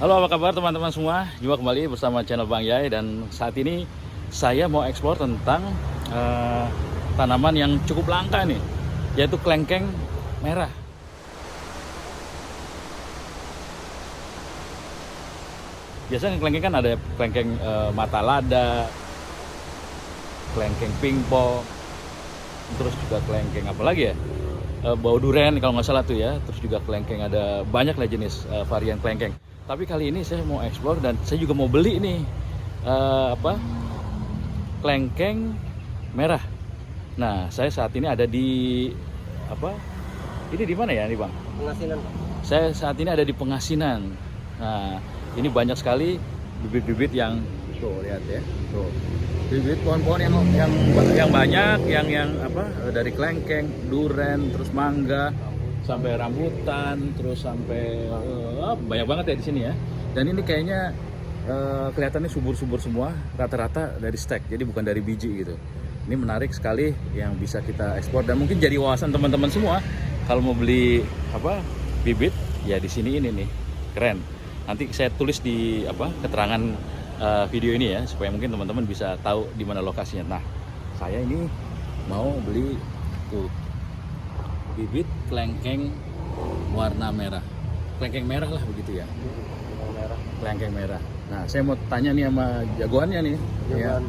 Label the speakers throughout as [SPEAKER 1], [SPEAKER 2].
[SPEAKER 1] Halo, apa kabar teman-teman semua? Jumpa kembali bersama channel Bang Yai, dan saat ini saya mau eksplor tentang tanaman yang cukup langka nih, yaitu klengkeng merah. Biasanya klengkeng kan ada klengkeng mata lada, klengkeng pingpong, terus juga klengkeng apa lagi ya? Bau duren kalau nggak salah tuh ya. Terus juga klengkeng, ada banyak lah jenis varian klengkeng. Tapi kali ini saya mau explore dan saya juga mau beli nih klengkeng merah. Nah, saya saat ini ada di Ini di mana ya nih, Bang?
[SPEAKER 2] Pengasinan.
[SPEAKER 1] Saya saat ini ada di Pengasinan. Nah, ini banyak sekali bibit-bibit yang tuh, lihat ya. Tuh. Bibit pohon-pohon yang banyak, yang dari klengkeng, duren, terus mangga, sampai rambutan, terus sampai banyak banget ya di sini ya. Dan ini kayaknya kelihatannya subur-subur semua, rata-rata dari stek, jadi bukan dari biji gitu. Ini menarik sekali yang bisa kita ekspor dan mungkin jadi wawasan teman-teman semua kalau mau beli bibit ya di sini ini nih. Keren. Nanti saya tulis di keterangan video ini ya, supaya mungkin teman-teman bisa tahu di mana lokasinya. Nah, saya ini mau beli tuh bibit klengkeng warna merah, klengkeng merah lah begitu ya, klengkeng merah. Nah, saya mau tanya nih sama jagoannya nih, ya.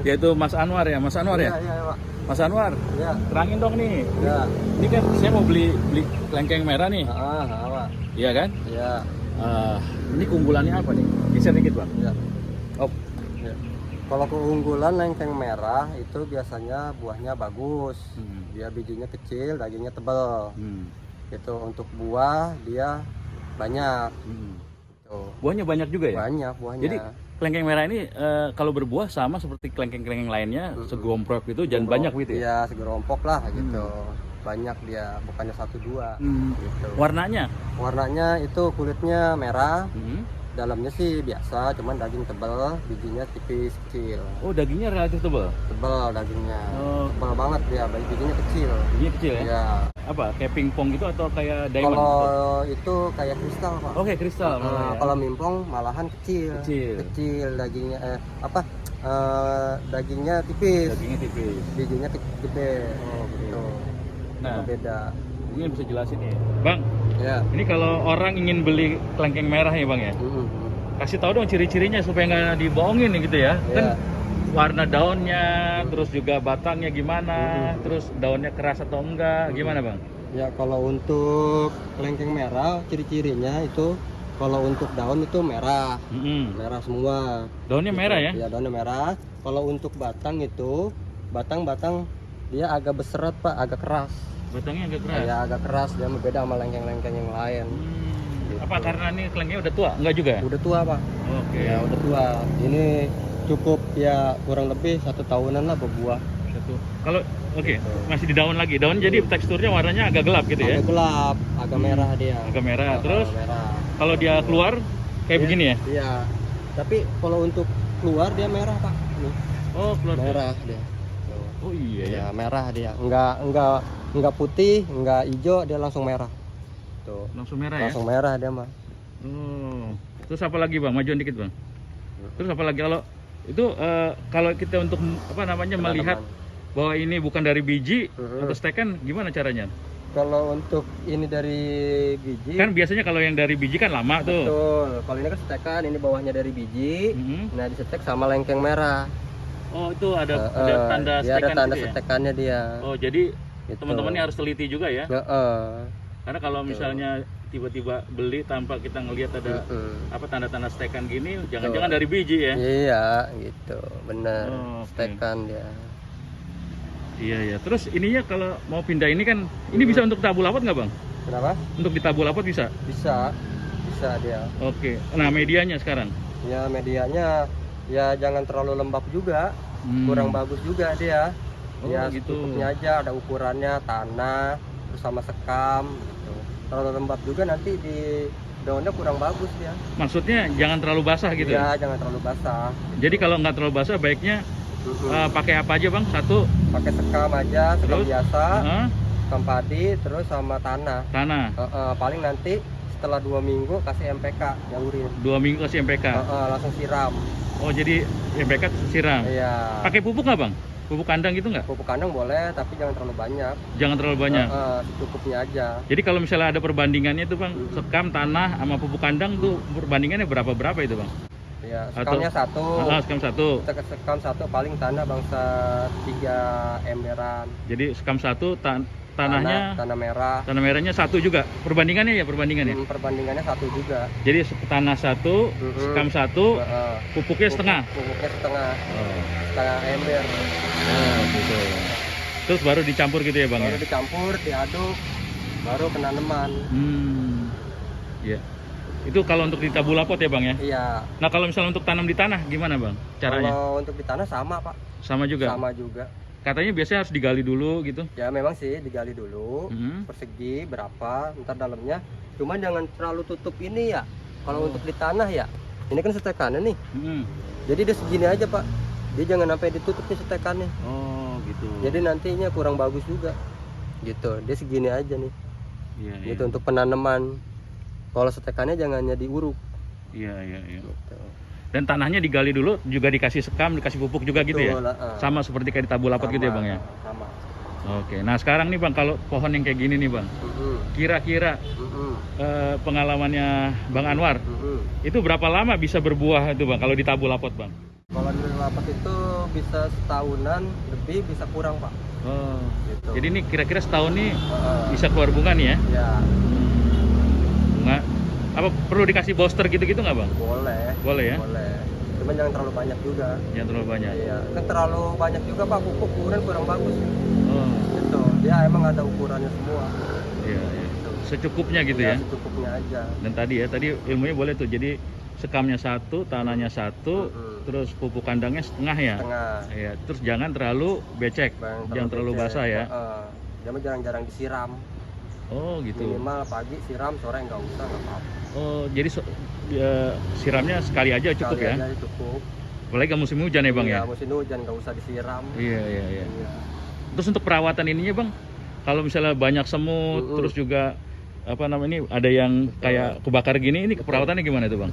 [SPEAKER 1] Yaitu Mas Anwar ya, Mas Anwar ya.
[SPEAKER 2] Iya, Pak.
[SPEAKER 1] Mas Anwar,
[SPEAKER 2] Iya.
[SPEAKER 1] terangin dong nih.
[SPEAKER 2] Iya.
[SPEAKER 1] Ini kan saya mau beli klengkeng merah nih,
[SPEAKER 2] Pak.
[SPEAKER 1] iya kan?
[SPEAKER 2] Iya.
[SPEAKER 1] Ini keunggulannya apa nih? Geser dikit, Bang.
[SPEAKER 2] Iya.
[SPEAKER 1] Oh,
[SPEAKER 2] Iya. Kalau keunggulan lengkeng merah itu biasanya buahnya bagus. Dia bijinya kecil, dagingnya tebal. Itu untuk buah dia banyak. Tuh.
[SPEAKER 1] Buahnya banyak juga ya?
[SPEAKER 2] Banyak buahnya.
[SPEAKER 1] Jadi klengkeng merah ini kalau berbuah sama seperti klengkeng-klengkeng lainnya, segomprok itu dan banyak gitu ya?
[SPEAKER 2] Iya, segerompok lah gitu. Banyak dia, bukannya 1-2 gitu.
[SPEAKER 1] Warnanya?
[SPEAKER 2] Warnanya itu kulitnya merah. Dalamnya sih biasa, cuman daging tebal, bijinya tipis kecil.
[SPEAKER 1] Oh, dagingnya relatif tebal?
[SPEAKER 2] Tebal dagingnya,
[SPEAKER 1] Oh.
[SPEAKER 2] tebal banget dia, bijinya kecil.
[SPEAKER 1] Bijinya kecil ya?
[SPEAKER 2] Ya.
[SPEAKER 1] Apa, kayak pingpong gitu atau kayak diamond?
[SPEAKER 2] Kalau itu kayak kristal, Pak.
[SPEAKER 1] Oh, kayak kristal malah ya?
[SPEAKER 2] Kalau mimpong malahan kecil.
[SPEAKER 1] Kecil.
[SPEAKER 2] Dagingnya dagingnya tipis.
[SPEAKER 1] Dagingnya tipis.
[SPEAKER 2] Bijinya gede.
[SPEAKER 1] Oh, begitu.
[SPEAKER 2] Nah,
[SPEAKER 1] Nah,
[SPEAKER 2] beda.
[SPEAKER 1] mungkin bisa jelasin ya, Bang.
[SPEAKER 2] Ya.
[SPEAKER 1] Ini kalau orang ingin beli klengkeng merah ya, Bang ya, kasih tahu dong ciri-cirinya supaya nggak dibohongin gitu ya. Kan warna daunnya, terus juga batangnya gimana, terus daunnya keras atau enggak, gimana, Bang?
[SPEAKER 2] Ya, kalau untuk kelengkeng merah ciri-cirinya itu kalau untuk daun itu merah. Merah semua.
[SPEAKER 1] Daunnya merah ya?
[SPEAKER 2] Ya, daunnya merah. Kalau untuk batang itu batang dia agak berserat, Pak, agak keras.
[SPEAKER 1] Batangnya agak keras.
[SPEAKER 2] Ya, agak keras, dia beda sama lengkeng-lengkeng yang lain. Gitu.
[SPEAKER 1] Apa karena ini kelengkengnya udah tua? Enggak juga?
[SPEAKER 2] Udah tua, Pak.
[SPEAKER 1] Oke.
[SPEAKER 2] Ya, udah tua. Ini cukup ya kurang lebih 1 tahunan lah berbuah.
[SPEAKER 1] Kalau masih di daun lagi. Daun jadi teksturnya warnanya agak gelap gitu ya?
[SPEAKER 2] Agak gelap, agak merah dia.
[SPEAKER 1] Agak merah. Terus
[SPEAKER 2] merah.
[SPEAKER 1] kalau dia keluar kayak begini ya?
[SPEAKER 2] Iya. Tapi kalau untuk keluar dia merah, Pak. Nih.
[SPEAKER 1] Oh, keluar
[SPEAKER 2] Merah dia.
[SPEAKER 1] Oh iya ya.
[SPEAKER 2] Ya, merah dia. Enggak putih, enggak hijau, dia langsung merah. Tuh.
[SPEAKER 1] Langsung merah ya?
[SPEAKER 2] Langsung merah dia mah.
[SPEAKER 1] Oh. Terus apa lagi, Bang? Majuan dikit, Bang. Terus apa lagi kalau itu kalau kita untuk melihat bahwa ini bukan dari biji atau stekan, gimana caranya?
[SPEAKER 2] Kalau untuk ini dari biji
[SPEAKER 1] Kan biasanya kalau yang dari biji kan lama tuh.
[SPEAKER 2] betul. Kalau ini kan stekan, ini bawahnya dari biji. Nah, disetek sama lengkeng merah.
[SPEAKER 1] Oh, itu ada tanda
[SPEAKER 2] dia ada
[SPEAKER 1] stekan
[SPEAKER 2] tanda
[SPEAKER 1] gitu ya?
[SPEAKER 2] stekannya dia.
[SPEAKER 1] Oh, jadi
[SPEAKER 2] Gitu.
[SPEAKER 1] teman-teman ini harus teliti juga ya? Karena kalau
[SPEAKER 2] Gitu.
[SPEAKER 1] misalnya tiba-tiba beli tanpa kita ngelihat ada tanda-tanda stekan gini, jangan-jangan dari biji ya?
[SPEAKER 2] Iya, gitu. Bener.
[SPEAKER 1] Oh, oke.
[SPEAKER 2] Stekan dia.
[SPEAKER 1] Iya. Terus ininya kalau mau pindah ini kan, ini bisa untuk tabul lapot nggak, Bang?
[SPEAKER 2] Kenapa?
[SPEAKER 1] Untuk ditabul lapot bisa?
[SPEAKER 2] Bisa dia.
[SPEAKER 1] Oke. Nah, medianya sekarang?
[SPEAKER 2] Ya, medianya ya jangan terlalu lembab juga, kurang bagus juga dia.
[SPEAKER 1] Oh,
[SPEAKER 2] Ya
[SPEAKER 1] gitu.
[SPEAKER 2] secukupnya aja, ada ukurannya, tanah, terus sama sekam gitu. Terlalu lembab juga nanti di daunnya kurang bagus dia.
[SPEAKER 1] Maksudnya jangan terlalu basah gitu?
[SPEAKER 2] Ya, jangan terlalu basah.
[SPEAKER 1] Jadi kalau nggak terlalu basah, baiknya pakai apa aja, Bang? Satu?
[SPEAKER 2] Pakai sekam aja, sekam
[SPEAKER 1] Terus?
[SPEAKER 2] biasa, sekam padi, terus sama tanah.
[SPEAKER 1] Tanah?
[SPEAKER 2] Paling nanti setelah 2 minggu kasih MPK jaurin.
[SPEAKER 1] 2 minggu kasih MPK.
[SPEAKER 2] Langsung siram.
[SPEAKER 1] Oh, jadi MPK siram.
[SPEAKER 2] Iya.
[SPEAKER 1] Pakai pupuk nggak bang? Pupuk kandang gitu nggak?
[SPEAKER 2] Pupuk kandang boleh, tapi jangan terlalu banyak.
[SPEAKER 1] Jangan terlalu banyak.
[SPEAKER 2] Secukupnya aja.
[SPEAKER 1] Jadi kalau misalnya ada perbandingannya itu bang, sekam tanah sama pupuk kandang tuh perbandingannya berapa itu bang?
[SPEAKER 2] Ya, sekamnya satu.
[SPEAKER 1] Sekam satu.
[SPEAKER 2] Sekam satu paling tanah bangsa 3 emberan.
[SPEAKER 1] Jadi sekam satu tanahnya
[SPEAKER 2] tanah merah.
[SPEAKER 1] Tanah merahnya satu juga. Perbandingannya ya perbandingannya.
[SPEAKER 2] Perbandingannya satu juga.
[SPEAKER 1] Jadi tanah satu, sekam satu, pupuknya setengah.
[SPEAKER 2] Pupuknya setengah. Setengah ember.
[SPEAKER 1] Oh, gitu. Terus baru dicampur gitu ya bang?
[SPEAKER 2] Baru dicampur, diaduk, baru penaneman.
[SPEAKER 1] Iya. Itu kalau untuk di tabulapot ya bang ya?
[SPEAKER 2] Iya.
[SPEAKER 1] Nah kalau misalnya untuk tanam di tanah gimana bang caranya?
[SPEAKER 2] Kalau untuk di tanah sama pak.
[SPEAKER 1] Sama juga?
[SPEAKER 2] Sama juga.
[SPEAKER 1] Katanya biasanya harus digali dulu gitu?
[SPEAKER 2] Ya memang sih digali dulu, persegi berapa, ntar dalamnya. Cuman jangan terlalu tutup ini ya. Kalau untuk di tanah ya, ini kan setekannya nih. Jadi dia segini aja pak. Dia jangan sampai ditutup nih setekannya.
[SPEAKER 1] Oh gitu.
[SPEAKER 2] Jadi nantinya kurang bagus juga. Gitu, dia segini aja nih.
[SPEAKER 1] Iya,
[SPEAKER 2] gitu untuk penanaman. Kalau setekannya jangannya diuruk.
[SPEAKER 1] Iya.
[SPEAKER 2] Gitu.
[SPEAKER 1] Dan tanahnya digali dulu, juga dikasih sekam, dikasih pupuk juga gitu ya? Sama seperti kayak di tabulapot gitu ya bang ya?
[SPEAKER 2] Sama.
[SPEAKER 1] Oke, nah sekarang nih bang, kalau pohon yang kayak gini nih bang, kira-kira pengalamannya Bang Anwar, itu berapa lama bisa berbuah itu bang, kalau di tabulapot bang?
[SPEAKER 2] Kalau di tabulapot itu bisa setahunan, lebih bisa kurang pak.
[SPEAKER 1] Oh,
[SPEAKER 2] gitu.
[SPEAKER 1] Jadi ini kira-kira setahun nih bisa keluar bunga nih ya?
[SPEAKER 2] Ya.
[SPEAKER 1] Bunga, apa perlu dikasih booster gitu-gitu nggak bang?
[SPEAKER 2] Boleh.
[SPEAKER 1] Boleh ya?
[SPEAKER 2] Boleh. Cuman jangan terlalu banyak juga.
[SPEAKER 1] Jangan terlalu banyak?
[SPEAKER 2] Iya, kan terlalu banyak juga pak, pupuk ukuran kurang bagus.
[SPEAKER 1] Oh.
[SPEAKER 2] Gitu, dia emang ada ukurannya semua.
[SPEAKER 1] Iya. Secukupnya gitu ya?
[SPEAKER 2] Secukupnya aja.
[SPEAKER 1] Dan tadi ilmunya boleh tuh, jadi sekamnya satu, tanahnya satu, terus pupuk kandangnya setengah ya?
[SPEAKER 2] Setengah.
[SPEAKER 1] Iya, terus jangan terlalu becek, jangan terlalu basah ya?
[SPEAKER 2] Jangan jarang-jarang disiram.
[SPEAKER 1] Oh gitu.
[SPEAKER 2] Minimal pagi siram, sore nggak usah, nggak apa-apa.
[SPEAKER 1] Oh, jadi siramnya sekali aja cukup ya?
[SPEAKER 2] Sekali aja cukup.
[SPEAKER 1] Apalagi ke musim hujan ya bang ya?
[SPEAKER 2] Musim hujan nggak usah disiram.
[SPEAKER 1] Iya. Terus untuk perawatan ininya bang, kalau misalnya banyak semut, terus juga apa namanya ini ada yang kayak kebakar gini, ini perawatannya gimana tuh bang?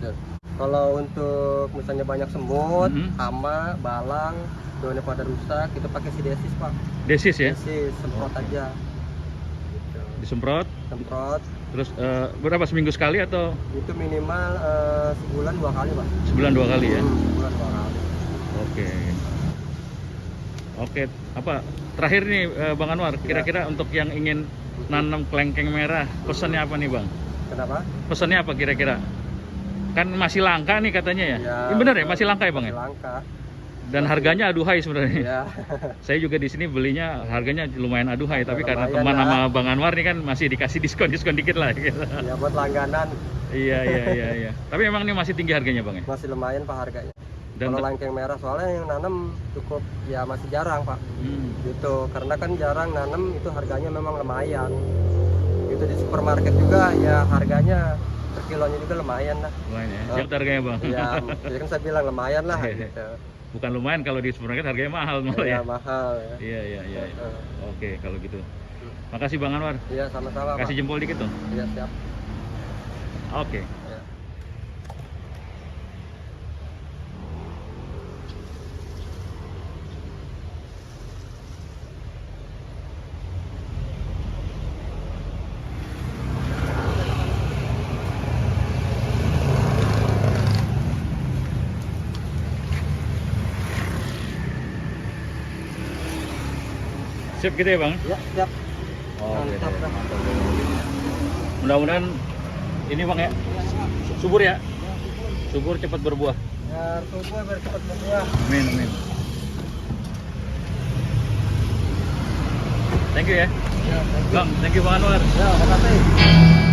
[SPEAKER 2] Kalau untuk misalnya banyak semut, hama, balang, daunnya pada rusak, itu pakai sidesis pak.
[SPEAKER 1] Desis ya?
[SPEAKER 2] Desis, semprot aja.
[SPEAKER 1] Disemprot?
[SPEAKER 2] Semprot.
[SPEAKER 1] Terus berapa, seminggu sekali atau?
[SPEAKER 2] Itu minimal sebulan 2 kali pak.
[SPEAKER 1] Sebulan 2 kali ya?
[SPEAKER 2] Sebulan 2 kali.
[SPEAKER 1] Oke, apa terakhir nih Bang Anwar, kira-kira untuk yang ingin nanam kelengkeng merah, pesannya apa nih bang?
[SPEAKER 2] Kenapa?
[SPEAKER 1] Pesannya apa kira-kira? Kan masih langka nih katanya ya? Ini bener ya, masih langka ya bang?
[SPEAKER 2] Masih langka.
[SPEAKER 1] Dan harganya aduhai sebenarnya.
[SPEAKER 2] Ya.
[SPEAKER 1] Saya juga di sini belinya harganya lumayan aduhai, tapi karena teman sama Bang Anwar nih kan masih dikasih diskon dikit lah. Gitu.
[SPEAKER 2] Ya buat langganan.
[SPEAKER 1] Iya. Tapi emang ini masih tinggi harganya bang ya?
[SPEAKER 2] Masih lumayan pak harganya.
[SPEAKER 1] Dan
[SPEAKER 2] kalau kelengkeng merah soalnya yang nanam cukup ya masih jarang pak. Gitu, karena kan jarang nanam itu harganya memang lumayan. Itu di supermarket juga ya harganya per kilonya juga lumayan lah.
[SPEAKER 1] Lumayan ya. Siap harganya bang?
[SPEAKER 2] Iya, jadi kan saya bilang lumayan lah. Gitu.
[SPEAKER 1] Bukan lumayan, kalau di supermarket harganya mahal malah ya.
[SPEAKER 2] Mahal ya.
[SPEAKER 1] Iya. Oke, kalau gitu. Makasih Bang Anwar.
[SPEAKER 2] Iya, sama-sama.
[SPEAKER 1] Kasih jempol dikit dong.
[SPEAKER 2] Iya, siap.
[SPEAKER 1] Oke. Siap gitu ya bang?
[SPEAKER 2] Ya, siap.
[SPEAKER 1] Mantap. Mudah-mudahan ini bang ya, subur ya, subur cepat berbuah.
[SPEAKER 2] Ya, subur biar cepat berbuah.
[SPEAKER 1] Amin. Thank you ya.
[SPEAKER 2] Ya,
[SPEAKER 1] Bang, thank you Bang Anwar.
[SPEAKER 2] Ya, makasih.